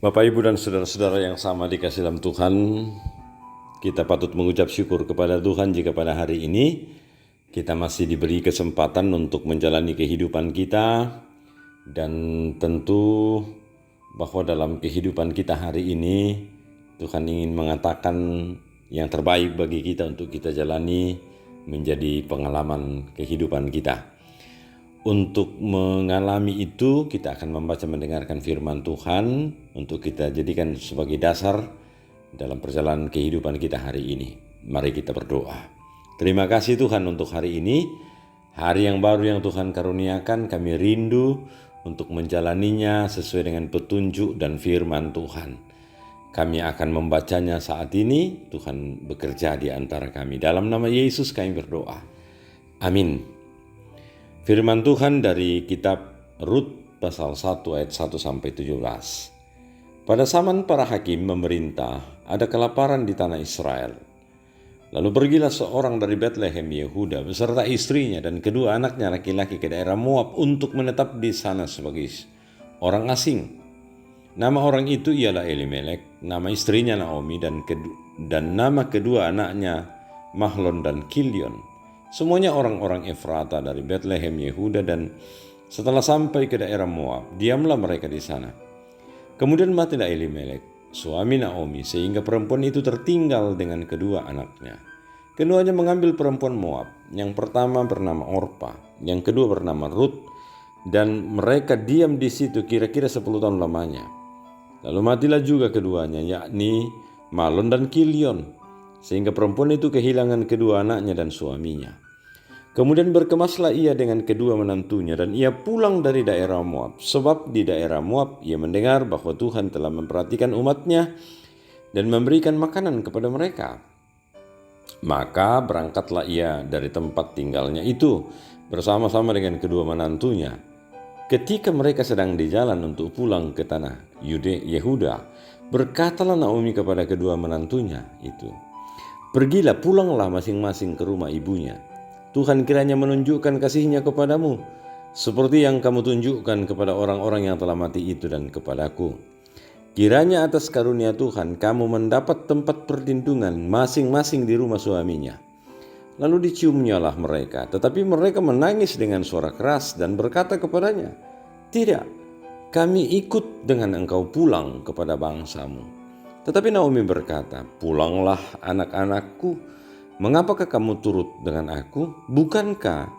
Bapak, Ibu, dan saudara-saudara yang sama dikasih dalam Tuhan, kita patut mengucap syukur kepada Tuhan jika pada hari ini kita masih diberi kesempatan untuk menjalani kehidupan kita, dan tentu bahwa dalam kehidupan kita hari ini Tuhan ingin mengatakan yang terbaik bagi kita untuk kita jalani menjadi pengalaman kehidupan kita. Untuk mengalami itu, kita akan membaca mendengarkan firman Tuhan untuk kita jadikan sebagai dasar dalam perjalanan kehidupan kita hari ini. Mari kita berdoa. Terima kasih Tuhan untuk hari ini, hari yang baru yang Tuhan karuniakan. Kami rindu untuk menjalaninya sesuai dengan petunjuk dan firman Tuhan. Kami akan membacanya saat ini. Tuhan bekerja di antara kami. Dalam nama Yesus kami berdoa. Amin. Firman Tuhan dari kitab Rut pasal 1 ayat 1-17. Pada zaman para hakim memerintah, ada kelaparan di tanah Israel. Lalu pergilah seorang dari Betlehem Yehuda beserta istrinya dan kedua anaknya laki-laki ke daerah Moab untuk menetap di sana sebagai orang asing. Nama orang itu ialah Elimelek, nama istrinya Naomi, dan nama kedua anaknya Mahlon dan Kilion. Semuanya orang-orang Efrata dari Betlehem Yehuda, dan setelah sampai ke daerah Moab, diamlah mereka di sana. Kemudian matilah Elimelek, suami Naomi, sehingga perempuan itu tertinggal dengan kedua anaknya. Keduanya mengambil perempuan Moab, yang pertama bernama Orpa, yang kedua bernama Rut, dan mereka diam di situ kira-kira 10 tahun lamanya. Lalu matilah juga keduanya, yakni Mahlon dan Kilion, sehingga perempuan itu kehilangan kedua anaknya dan suaminya. Kemudian berkemaslah ia dengan kedua menantunya, dan ia pulang dari daerah Moab, sebab di daerah Moab ia mendengar bahwa Tuhan telah memperhatikan umatnya dan memberikan makanan kepada mereka. Maka berangkatlah ia dari tempat tinggalnya itu bersama-sama dengan kedua menantunya. Ketika mereka sedang di jalan untuk pulang ke tanah Yehuda, berkatalah Naomi kepada kedua menantunya itu, "Pergilah, pulanglah masing-masing ke rumah ibunya. Tuhan kiranya menunjukkan kasih-Nya kepadamu, seperti yang kamu tunjukkan kepada orang-orang yang telah mati itu dan kepadaku. Kiranya atas karunia Tuhan kamu mendapat tempat perlindungan masing-masing di rumah suaminya." Lalu diciumnyalah mereka, tetapi mereka menangis dengan suara keras dan berkata kepadanya, "Tidak, kami ikut dengan engkau pulang kepada bangsamu." Tetapi Naomi berkata, "Pulanglah anak-anakku. Mengapakah kamu turut dengan aku? Bukankah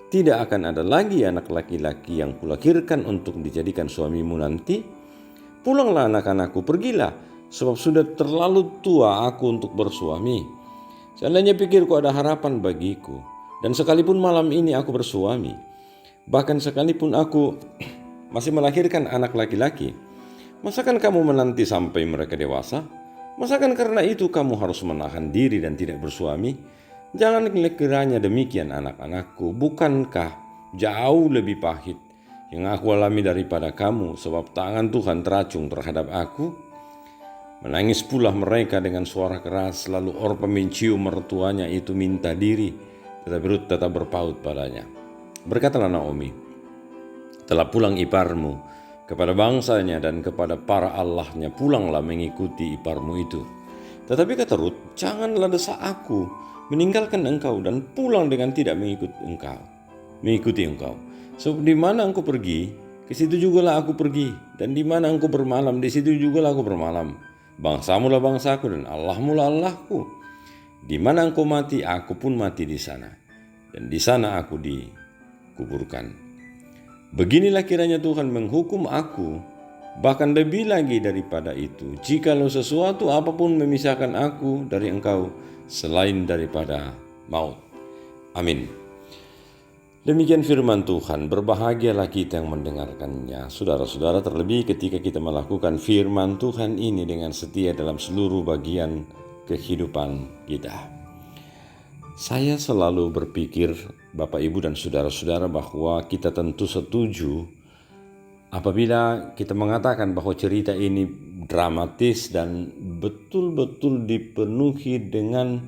tidak akan ada lagi anak laki-laki yang kulahirkan untuk dijadikan suamimu nanti? Pulanglah anak-anakku, pergilah, sebab sudah terlalu tua aku untuk bersuami. Seandainya pikirku ada harapan bagiku, dan sekalipun malam ini aku bersuami, bahkan sekalipun aku masih melahirkan anak laki-laki, masakan kamu menanti sampai mereka dewasa? Masakan karena itu kamu harus menahan diri dan tidak bersuami? Jangan kiranya demikian anak-anakku. Bukankah jauh lebih pahit yang aku alami daripada kamu, sebab tangan Tuhan teracung terhadap aku?" Menangis pula mereka dengan suara keras. Lalu Orpa mencium mertuanya itu minta diri, tetapi Rut tetap berpaut padanya. Berkatalah Naomi, "Telah pulang iparmu kepada bangsanya dan kepada para allahnya, pulanglah mengikuti iparmu itu." Tetapi kata Rut, "Janganlah desak aku meninggalkan engkau dan pulang dengan tidak mengikuti engkau. Sebab di mana engkau pergi, ke situ jugalah aku pergi, dan di mana engkau bermalam, di situ jugalah aku bermalam. Bangsamu lah bangsaku dan Allahmu lah Allahku. Di mana engkau mati, aku pun mati di sana, dan di sana aku dikuburkan. Beginilah kiranya Tuhan menghukum aku, bahkan lebih lagi daripada itu, jikalau sesuatu apapun memisahkan aku dari engkau selain daripada maut." Amin. Demikian firman Tuhan. Berbahagialah kita yang mendengarkannya, saudara-saudara, terlebih ketika kita melakukan firman Tuhan ini dengan setia dalam seluruh bagian kehidupan kita. Saya selalu berpikir, Bapak, Ibu, dan saudara-saudara, bahwa kita tentu setuju apabila kita mengatakan bahwa cerita ini dramatis dan betul-betul dipenuhi dengan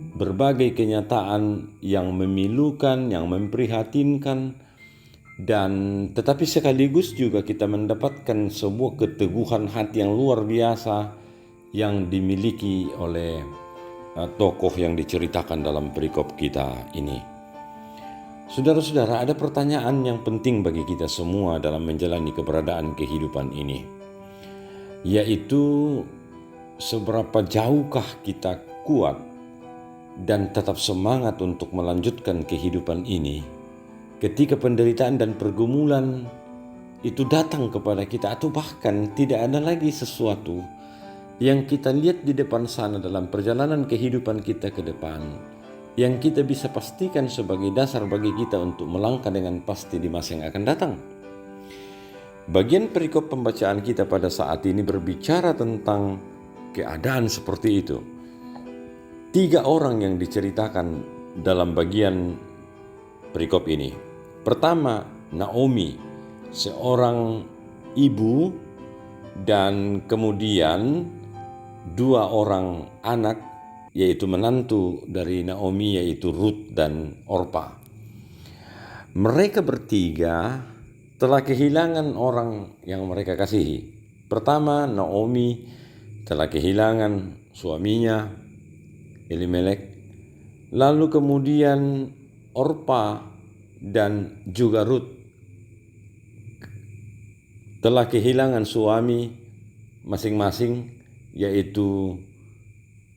berbagai kenyataan yang memilukan, yang memprihatinkan, dan tetapi sekaligus juga kita mendapatkan sebuah keteguhan hati yang luar biasa yang dimiliki oleh tokoh yang diceritakan dalam perikop kita ini. Saudara-saudara, ada pertanyaan yang penting bagi kita semua dalam menjalani keberadaan kehidupan ini, yaitu seberapa jauhkah kita kuat dan tetap semangat untuk melanjutkan kehidupan ini ketika penderitaan dan pergumulan itu datang kepada kita, atau bahkan tidak ada lagi sesuatu yang kita lihat di depan sana dalam perjalanan kehidupan kita ke depan yang kita bisa pastikan sebagai dasar bagi kita untuk melangkah dengan pasti di masa yang akan datang. Bagian perikop pembacaan kita pada saat ini berbicara tentang keadaan seperti itu. 3 orang yang diceritakan dalam bagian perikop ini. Pertama, Naomi, seorang ibu, dan kemudian 2 orang anak, yaitu menantu dari Naomi, yaitu Ruth dan Orpa. Mereka bertiga telah kehilangan orang yang mereka kasihi. Pertama, Naomi telah kehilangan suaminya Elimelek. Lalu kemudian Orpa dan juga Ruth telah kehilangan suami masing-masing, yaitu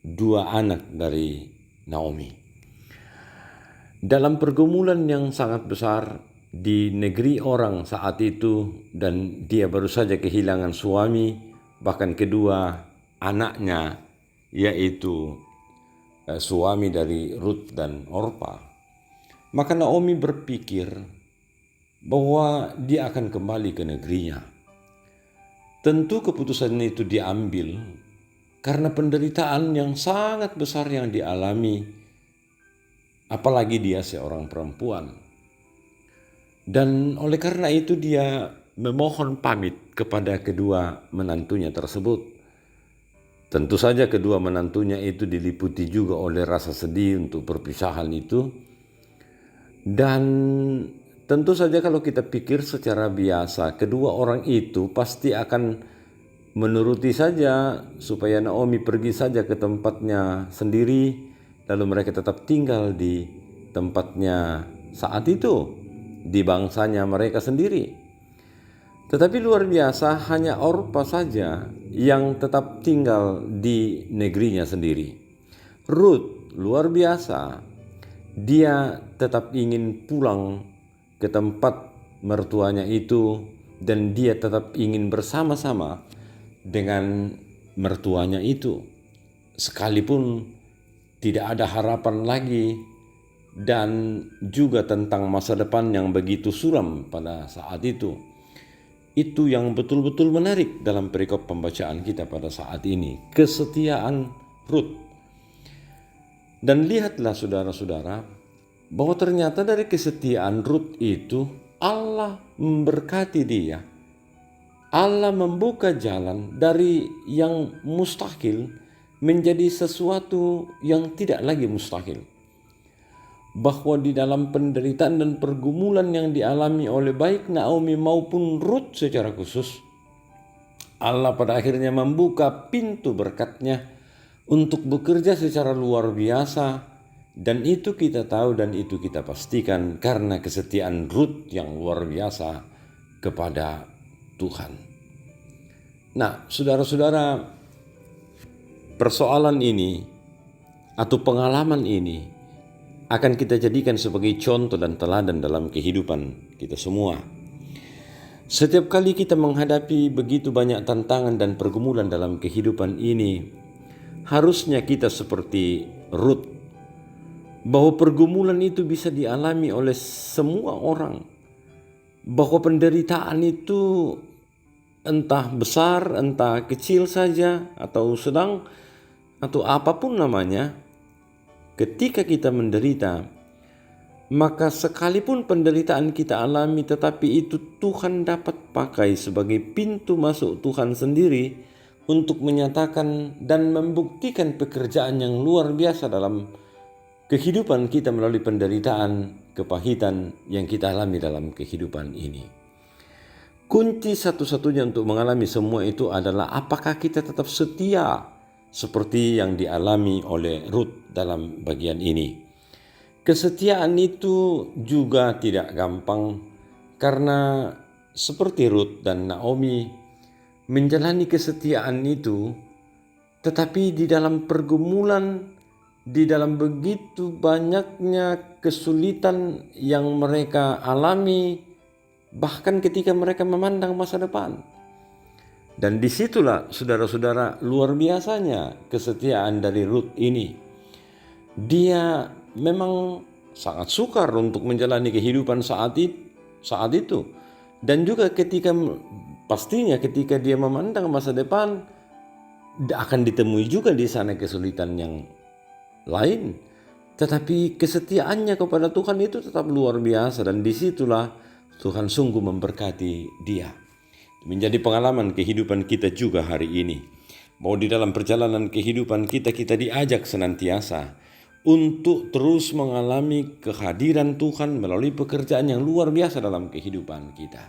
2 anak dari Naomi. Dalam pergumulan yang sangat besar di negeri orang saat itu, dan dia baru saja kehilangan suami, bahkan kedua anaknya, yaitu suami dari Ruth dan Orpa. Maka Naomi berpikir bahwa dia akan kembali ke negerinya. Tentu keputusan itu diambil karena penderitaan yang sangat besar yang dialami, apalagi dia seorang perempuan. Dan oleh karena itu dia memohon pamit kepada kedua menantunya tersebut. Tentu saja kedua menantunya itu diliputi juga oleh rasa sedih untuk perpisahan itu. Dan tentu saja kalau kita pikir secara biasa, kedua orang itu pasti akan menuruti saja supaya Naomi pergi saja ke tempatnya sendiri, lalu mereka tetap tinggal di tempatnya saat itu, di bangsanya mereka sendiri. Tetapi luar biasa, hanya Orpa saja yang tetap tinggal di negerinya sendiri. Ruth luar biasa, dia tetap ingin pulang ke tempat mertuanya itu, dan dia tetap ingin bersama-sama dengan mertuanya itu, sekalipun tidak ada harapan lagi dan juga tentang masa depan yang begitu suram pada saat itu. Itu yang betul-betul menarik dalam perikop pembacaan kita pada saat ini, kesetiaan Ruth. Dan lihatlah saudara-saudara, bahwa ternyata dari kesetiaan Ruth itu Allah memberkati dia. Allah membuka jalan dari yang mustahil menjadi sesuatu yang tidak lagi mustahil. Bahwa di dalam penderitaan dan pergumulan yang dialami oleh baik Naomi maupun Ruth secara khusus, Allah pada akhirnya membuka pintu berkat-Nya untuk bekerja secara luar biasa, dan itu kita tahu dan itu kita pastikan karena kesetiaan Ruth yang luar biasa kepada Tuhan. Nah, saudara-saudara, persoalan ini atau pengalaman ini akan kita jadikan sebagai contoh dan teladan dalam kehidupan kita semua. Setiap kali kita menghadapi begitu banyak tantangan dan pergumulan dalam kehidupan ini, harusnya kita seperti Ruth, bahwa pergumulan itu bisa dialami oleh semua orang, bahwa penderitaan itu entah besar, entah kecil saja, atau sedang, atau apapun namanya, ketika kita menderita, maka sekalipun penderitaan kita alami, tetapi itu Tuhan dapat pakai sebagai pintu masuk Tuhan sendiri untuk menyatakan dan membuktikan pekerjaan yang luar biasa dalam kehidupan kita melalui penderitaan, kepahitan yang kita alami dalam kehidupan ini. Kunci satu-satunya untuk mengalami semua itu adalah apakah kita tetap setia seperti yang dialami oleh Ruth dalam bagian ini. Kesetiaan itu juga tidak gampang karena seperti Ruth dan Naomi menjalani kesetiaan itu, tetapi di dalam pergumulan, di dalam begitu banyaknya kesulitan yang mereka alami, bahkan ketika mereka memandang masa depan. Dan disitulah saudara-saudara luar biasanya kesetiaan dari Ruth ini. Dia memang sangat sukar untuk menjalani kehidupan saat itu. Dan juga pastinya ketika dia memandang masa depan, akan ditemui juga di sana kesulitan yang lain. Tetapi kesetiaannya kepada Tuhan itu tetap luar biasa, dan disitulah Tuhan sungguh memberkati dia. Menjadi pengalaman kehidupan kita juga hari ini. Bahwa di dalam perjalanan kehidupan kita diajak senantiasa untuk terus mengalami kehadiran Tuhan melalui pekerjaan yang luar biasa dalam kehidupan kita.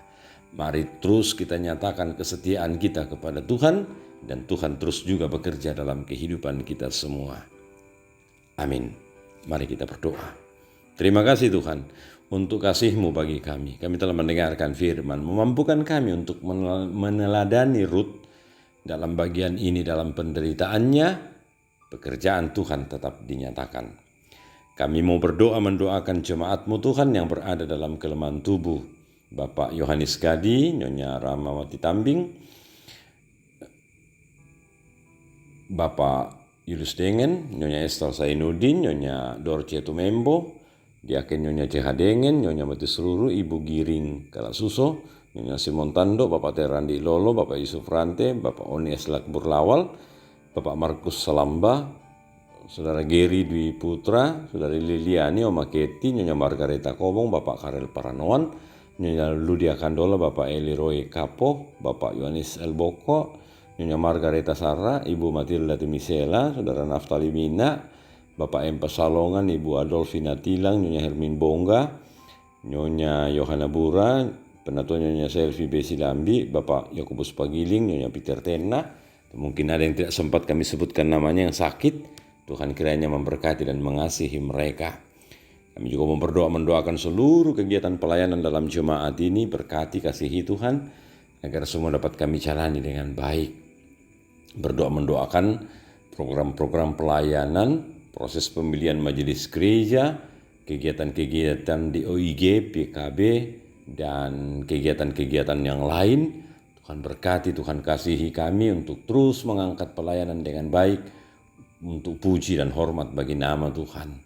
Mari terus kita nyatakan kesetiaan kita kepada Tuhan, dan Tuhan terus juga bekerja dalam kehidupan kita semua. Amin. Mari kita berdoa. Terima kasih Tuhan untuk kasih-Mu bagi kami. Kami telah mendengarkan firman, memampukan kami untuk meneladani Ruth dalam bagian ini, dalam penderitaannya, pekerjaan Tuhan tetap dinyatakan. Kami mau berdoa mendoakan jemaat-Mu Tuhan yang berada dalam kelemahan tubuh. Bapak Yohanes Gadi, Nyonya Ramawati Tambing, Bapak Yulus Dengan, Nyonya Esther Zainuddin, Nyonya Dorce Tumembo, Diaken Nyonya CH Dengan, Nyonya Mati Seluruh, Ibu Giring Kalasuso, Nyonya Simon Tando, Bapak Terandi Lolo, Bapak Yusuf Rante, Bapak Oni Eslak Burlawal, Bapak Markus Salamba, Saudara Geri Dwi Putra, Saudari Liliani, Oma Keti, Nyonya Margareta Kobong, Bapak Karel Paranoan, Nyonya Ludia Kandola, Bapak Eli Roy Kapo, Bapak Yohanes Elboko, Nyonya Margareta Sarra, Ibu Matilda Timisela, Saudara Naftali Mina, Bapak Empa Salongan, Ibu Adolfina Tilang, Nyonya Hermin Bongga, Nyonya Yohana Bura, Penatua Nyonya Selvi Besilambi, Bapak Yakobus Pagiling, Nyonya Peter Tena. Mungkin ada yang tidak sempat kami sebutkan namanya yang sakit. Tuhan kiranya memberkati dan mengasihi mereka. Kami juga mendoakan seluruh kegiatan pelayanan dalam jemaat ini, berkati kasihi Tuhan, agar semua dapat kami jalani dengan baik. Mendoakan program-program pelayanan, proses pemilihan majelis gereja, kegiatan-kegiatan di OIG, PKB, dan kegiatan-kegiatan yang lain. Tuhan berkati, Tuhan kasihi kami untuk terus mengangkat pelayanan dengan baik, untuk puji dan hormat bagi nama Tuhan.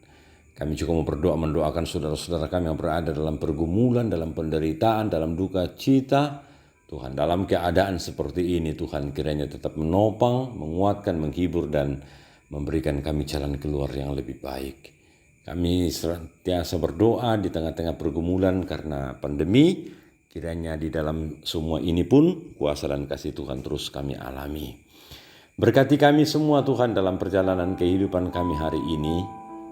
Kami juga mendoakan saudara-saudara kami yang berada dalam pergumulan, dalam penderitaan, dalam duka cita. Tuhan, dalam keadaan seperti ini, Tuhan kiranya tetap menopang, menguatkan, menghibur, dan memberikan kami jalan keluar yang lebih baik. Kami senantiasa berdoa di tengah-tengah pergumulan karena pandemi. Kiranya di dalam semua ini pun kuasa dan kasih Tuhan terus kami alami. Berkati kami semua Tuhan dalam perjalanan kehidupan kami hari ini.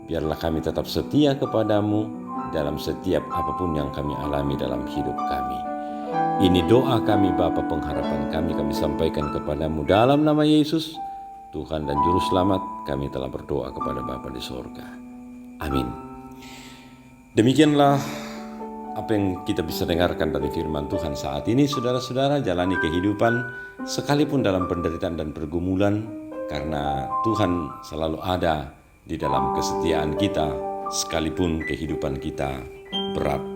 Biarlah kami tetap setia kepadamu dalam setiap apapun yang kami alami dalam hidup kami. Ini doa kami Bapa, pengharapan kami sampaikan kepadamu dalam nama Yesus, Tuhan dan Juru Selamat. Kami telah berdoa kepada Bapa di sorga. Amin. Demikianlah apa yang kita bisa dengarkan dari firman Tuhan saat ini. Saudara-saudara, jalani kehidupan sekalipun dalam penderitaan dan pergumulan, karena Tuhan selalu ada di dalam kesetiaan kita, sekalipun kehidupan kita berat